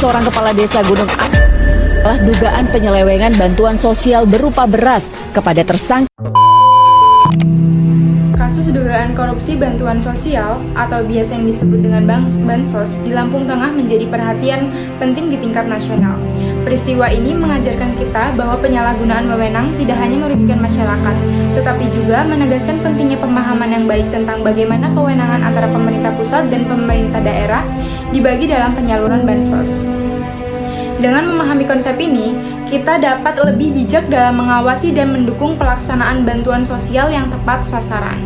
seorang kepala desa Gunung Agung adalah dugaan penyelewengan bantuan sosial berupa beras kepada tersangka. Kasus dugaan korupsi bantuan sosial atau biasa yang disebut dengan Bansos di Lampung Tengah menjadi perhatian penting di tingkat nasional. Peristiwa ini mengajarkan kita bahwa penyalahgunaan wewenang tidak hanya merugikan masyarakat, tetapi juga menegaskan pentingnya pemahaman yang baik tentang bagaimana kewenangan antara pemerintah pusat dan pemerintah daerah dibagi dalam penyaluran bansos. Dengan memahami konsep ini, kita dapat lebih bijak dalam mengawasi dan mendukung pelaksanaan bantuan sosial yang tepat sasaran.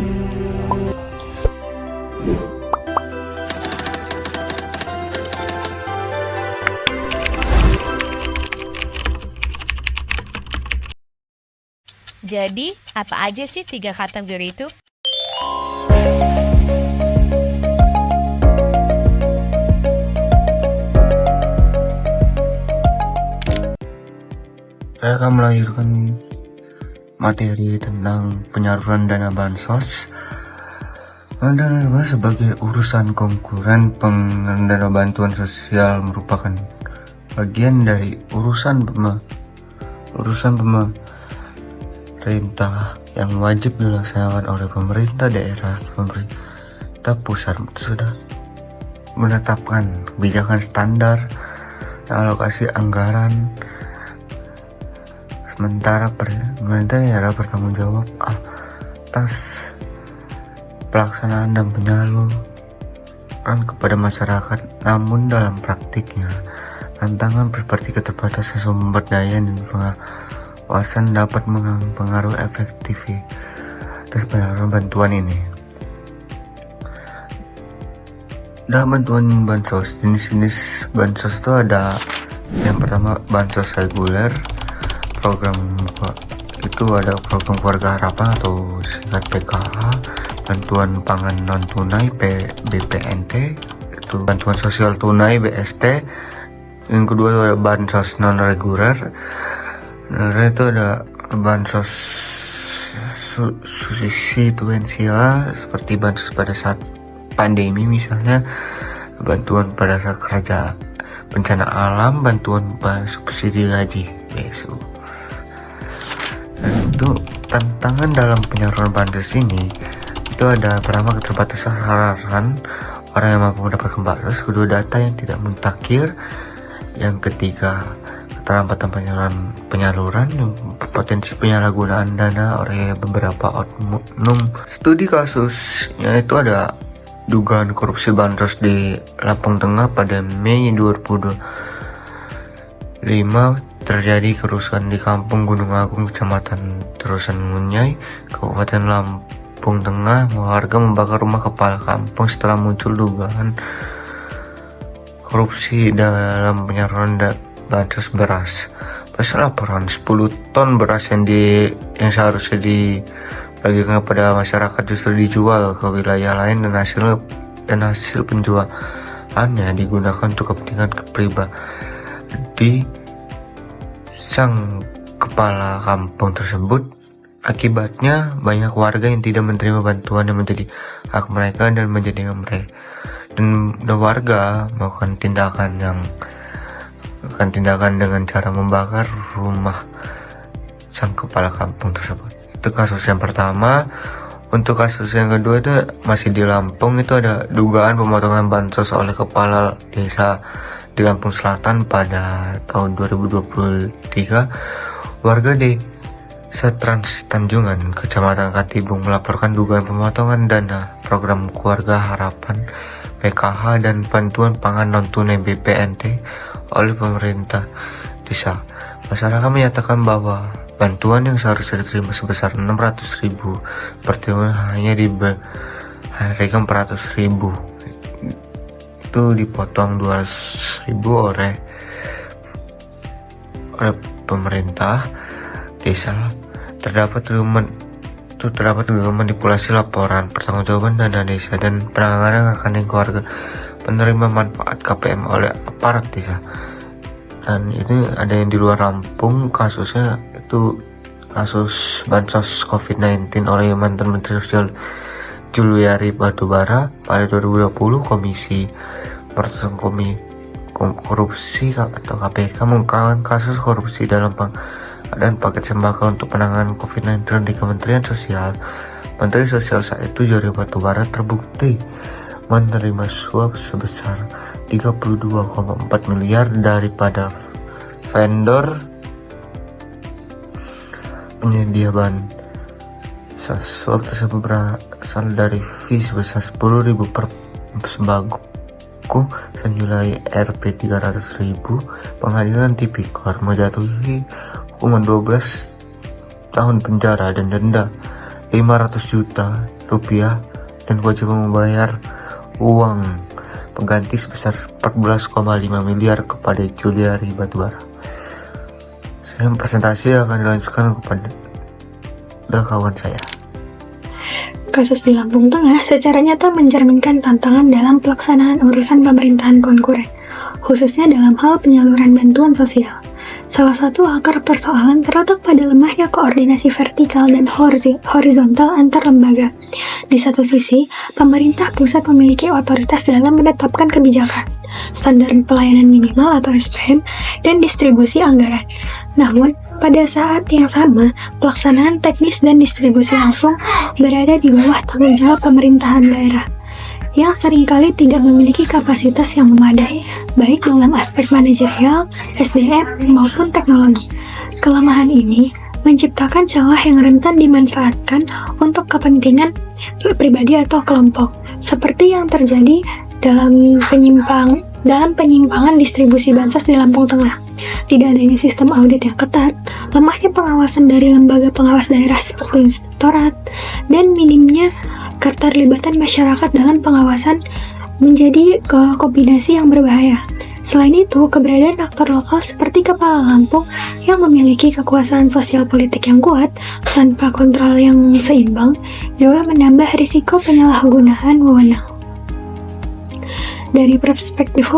Jadi, apa aja sih 3 kategori itu? Saya akan melahirkan materi tentang penyaluran dana bansos. Dana bansos sebagai urusan konkuren dana bantuan sosial merupakan bagian dari urusan pemerintah yang wajib dilaksanakan oleh pemerintah daerah. Pemerintah pusat sudah menetapkan kebijakan standar alokasi anggaran. Sementara pemerintah daerah bertanggung jawab atas pelaksanaan dan penyaluran kepada masyarakat. Namun dalam praktiknya, tantangan seperti keterbatasan sumber daya dan pengawasan dapat mempengaruhi efektivitas penyaluran bantuan ini. Dalam bantuan bansos, jenis-jenis bansos itu ada yang pertama bansos reguler. Program itu ada program keluarga harapan atau singkat PKH, bantuan pangan non tunai BPNT, itu bantuan sosial tunai BST. Yang kedua itu ada bansos non reguler. Itu ada bansos situasial seperti bansos pada saat pandemi, misalnya bantuan pada saat kerja bencana alam, bantuan pada subsidi gaji BSU. Dan itu tantangan dalam penyaluran bansos ini itu ada pertama keterbatasan sasaran orang yang mampu mendapatkan bansos, kedua data yang tidak mutakhir, yang ketiga keterlambatan penyaluran, potensi penyalahgunaan dana oleh beberapa oknum. Studi kasusnya itu ada dugaan korupsi bansos di Lampung Tengah pada Mei 2005. Terjadi kerusuhan di Kampung Gunung Agung, Kecamatan Terusan Munyai, Kabupaten Lampung Tengah. Warga membakar rumah kepala kampung setelah muncul dugaan korupsi dalam penyaluran bansos beras. Pasal laporan 10 ton beras yang seharusnya dibagikan kepada masyarakat justru dijual ke wilayah lain dan hasil penjualannya digunakan untuk kepentingan pribadi sang kepala kampung tersebut. Akibatnya banyak warga yang tidak menerima bantuan yang menjadi hak mereka dan menjadikan mereka dan warga melakukan tindakan dengan cara membakar rumah sang kepala kampung tersebut. Itu kasus yang pertama. Untuk kasus yang kedua itu masih di Lampung, itu ada dugaan pemotongan bansos oleh kepala desa di Lampung Selatan pada tahun 2023. Warga desa Trans Tanjungan, Kecamatan Katibung melaporkan dugaan pemotongan dana program keluarga harapan PKH dan bantuan pangan non tunai BPNT oleh pemerintah desa. Masyarakat menyatakan bahwa bantuan yang seharusnya diterima sebesar 600.000 per tahun hanya diberikan 400.000. Itu dipotong 200.000 oleh pemerintah desa. Terdapat juga manipulasi laporan pertanggungjawaban dana desa dan penanganan rekening keluarga penerima manfaat KPM oleh aparat desa. Dan ini ada yang di luar Lampung, kasusnya itu kasus bansos COVID-19 oleh mantan Menteri Sosial Juliari Batubara pada 2020. Komisi Korupsi atau KPK mengungkapkan kasus korupsi dalam pengadaan paket sembako untuk penanganan COVID-19 di Kementerian Sosial. Menteri Sosial saat itu Jari Batubara terbukti menerima suap sebesar 32,4 miliar daripada vendor penyedia bahan. Suap tersebut berasal dari fee sebesar 10.000 per sembako senilai Rp 300.000. Pengadilan Tipikor menjatuhi hukuman 12 tahun penjara dan denda 500 juta rupiah dan kewajiban membayar uang pengganti sebesar 14,5 miliar kepada Juliari Batubara. Saya presentasi akan dilanjutkan kepada kawan saya. Kasus di Lampung Tengah secara nyata mencerminkan tantangan dalam pelaksanaan urusan pemerintahan konkuren, khususnya dalam hal penyaluran bantuan sosial. Salah satu akar persoalan terletak pada lemahnya koordinasi vertikal dan horizontal antar lembaga. Di satu sisi, pemerintah pusat memiliki otoritas dalam menetapkan kebijakan, standar pelayanan minimal atau SPM, dan distribusi anggaran. Namun, pada saat yang sama, pelaksanaan teknis dan distribusi langsung berada di bawah tanggung jawab pemerintahan daerah, yang seringkali tidak memiliki kapasitas yang memadai, baik dalam aspek manajerial, SDM, maupun teknologi. Kelemahan ini menciptakan celah yang rentan dimanfaatkan untuk kepentingan pribadi atau kelompok, seperti yang terjadi dalam penyimpangan distribusi bansos di Lampung Tengah. Tidak adanya sistem audit yang ketat, lemahnya pengawasan dari lembaga pengawas daerah seperti inspektorat, dan minimnya keterlibatan masyarakat dalam pengawasan menjadi kombinasi yang berbahaya. Selain itu, keberadaan aktor lokal seperti Kepala Lampung yang memiliki kekuasaan sosial politik yang kuat tanpa kontrol yang seimbang juga menambah risiko penyalahgunaan wewenang. Dari perspektif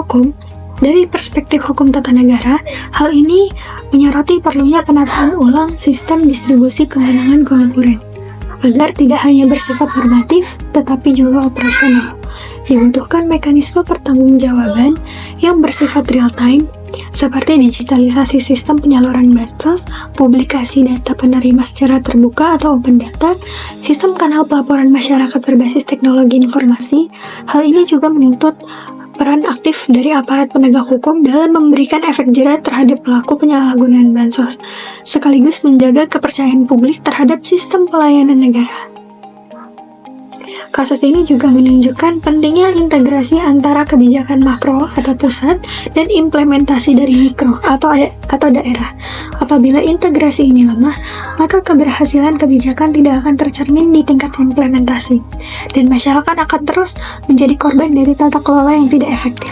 hukum tata negara, hal ini menyoroti perlunya penataan ulang sistem distribusi kewenangan konkuren agar tidak hanya bersifat normatif tetapi juga operasional. Dibutuhkan mekanisme pertanggungjawaban yang bersifat real time seperti digitalisasi sistem penyaluran bansos, publikasi data penerima secara terbuka atau open data, sistem kanal pelaporan masyarakat berbasis teknologi informasi. Hal ini juga menuntut peran aktif dari aparat penegak hukum dalam memberikan efek jera terhadap pelaku penyalahgunaan bansos, sekaligus menjaga kepercayaan publik terhadap sistem pelayanan negara. Kasus ini juga menunjukkan pentingnya integrasi antara kebijakan makro atau pusat dan implementasi dari mikro atau daerah. Apabila integrasi ini lemah, maka keberhasilan kebijakan tidak akan tercermin di tingkat implementasi, dan masyarakat akan terus menjadi korban dari tata kelola yang tidak efektif.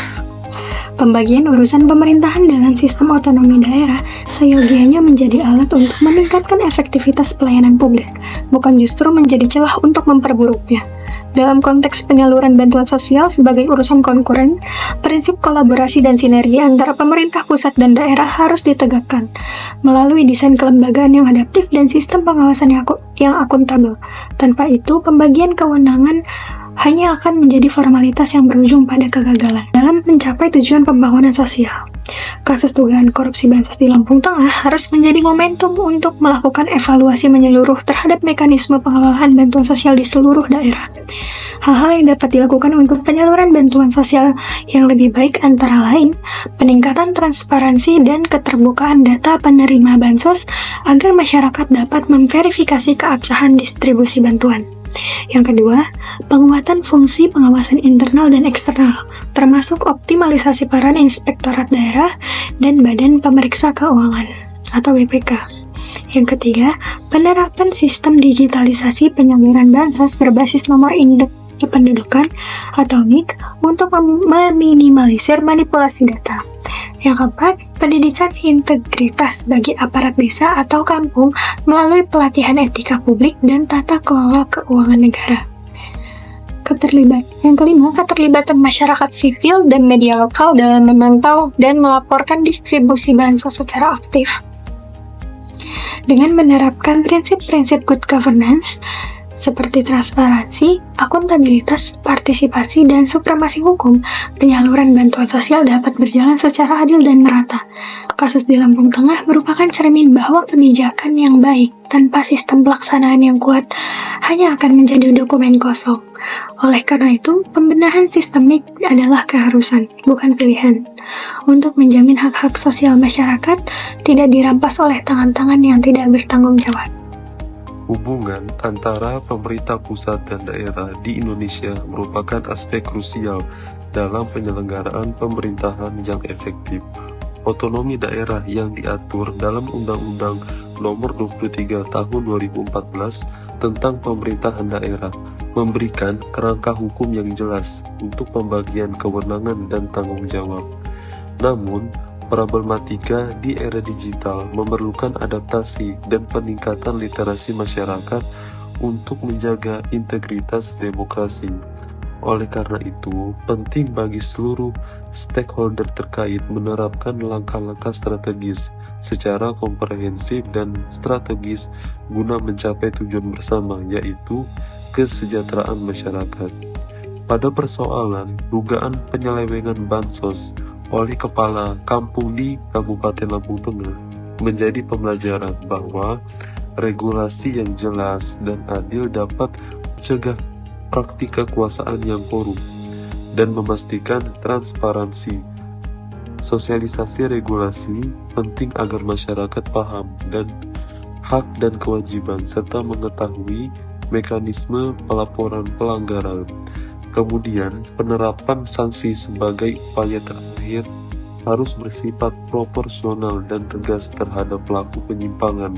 Pembagian urusan pemerintahan dalam sistem otonomi daerah seyogianya menjadi alat untuk meningkatkan efektivitas pelayanan publik, bukan justru menjadi celah untuk memperburuknya. Dalam konteks penyaluran bantuan sosial sebagai urusan konkuren, prinsip kolaborasi dan sinergi antara pemerintah pusat dan daerah harus ditegakkan melalui desain kelembagaan yang adaptif dan sistem pengawasan yang akuntabel. Tanpa itu, pembagian kewenangan hanya akan menjadi formalitas yang berujung pada kegagalan dalam mencapai tujuan pembangunan sosial. Kasus dugaan korupsi bansos di Lampung Tengah harus menjadi momentum untuk melakukan evaluasi menyeluruh terhadap mekanisme pengelolaan bantuan sosial di seluruh daerah. Hal-hal yang dapat dilakukan untuk penyaluran bantuan sosial yang lebih baik antara lain, peningkatan transparansi dan keterbukaan data penerima bansos agar masyarakat dapat memverifikasi keabsahan distribusi bantuan. Yang kedua, penguatan fungsi pengawasan internal dan eksternal, termasuk optimalisasi peran inspektorat daerah dan badan pemeriksa keuangan atau BPK. Yang ketiga, penerapan sistem digitalisasi penyaluran bansos berbasis nomor induk kependudukan atau NIK untuk meminimalisir manipulasi data. Yang keempat, pendidikan integritas bagi aparat desa atau kampung melalui pelatihan etika publik dan tata kelola keuangan negara. Yang kelima, keterlibatan masyarakat sipil dan media lokal dalam memantau dan melaporkan distribusi bansos secara aktif. Dengan menerapkan prinsip-prinsip good governance, seperti transparansi, akuntabilitas, partisipasi, dan supremasi hukum, penyaluran bantuan sosial dapat berjalan secara adil dan merata. Kasus di Lampung Tengah merupakan cermin bahwa kebijakan yang baik tanpa sistem pelaksanaan yang kuat hanya akan menjadi dokumen kosong. Oleh karena itu, pembenahan sistemik adalah keharusan, bukan pilihan, untuk menjamin hak-hak sosial masyarakat tidak dirampas oleh tangan-tangan yang tidak bertanggung jawab. Hubungan antara pemerintah pusat dan daerah di Indonesia merupakan aspek krusial dalam penyelenggaraan pemerintahan yang efektif. Otonomi daerah yang diatur dalam Undang-Undang Nomor 23 Tahun 2014 tentang pemerintahan daerah memberikan kerangka hukum yang jelas untuk pembagian kewenangan dan tanggung jawab. Namun, problematika di era digital memerlukan adaptasi dan peningkatan literasi masyarakat untuk menjaga integritas demokrasi. Oleh karena itu, penting bagi seluruh stakeholder terkait menerapkan langkah-langkah strategis secara komprehensif dan strategis guna mencapai tujuan bersama, yaitu kesejahteraan masyarakat. Pada persoalan dugaan penyelewengan bansos oleh kepala kampung di Kabupaten Lampung Tengah menjadi pembelajaran bahwa regulasi yang jelas dan adil dapat mencegah praktik kekuasaan yang korup dan memastikan transparansi. Sosialisasi regulasi penting agar masyarakat paham dan hak dan kewajiban serta mengetahui mekanisme pelaporan pelanggaran. Kemudian, penerapan sanksi sebagai upaya terakhir harus bersifat proporsional dan tegas terhadap pelaku penyimpangan,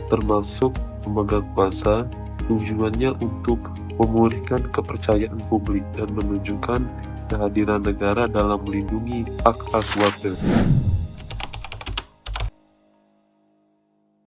termasuk pemegang kuasa. Tujuannya untuk memulihkan kepercayaan publik dan menunjukkan kehadiran negara dalam melindungi hak-hak warga.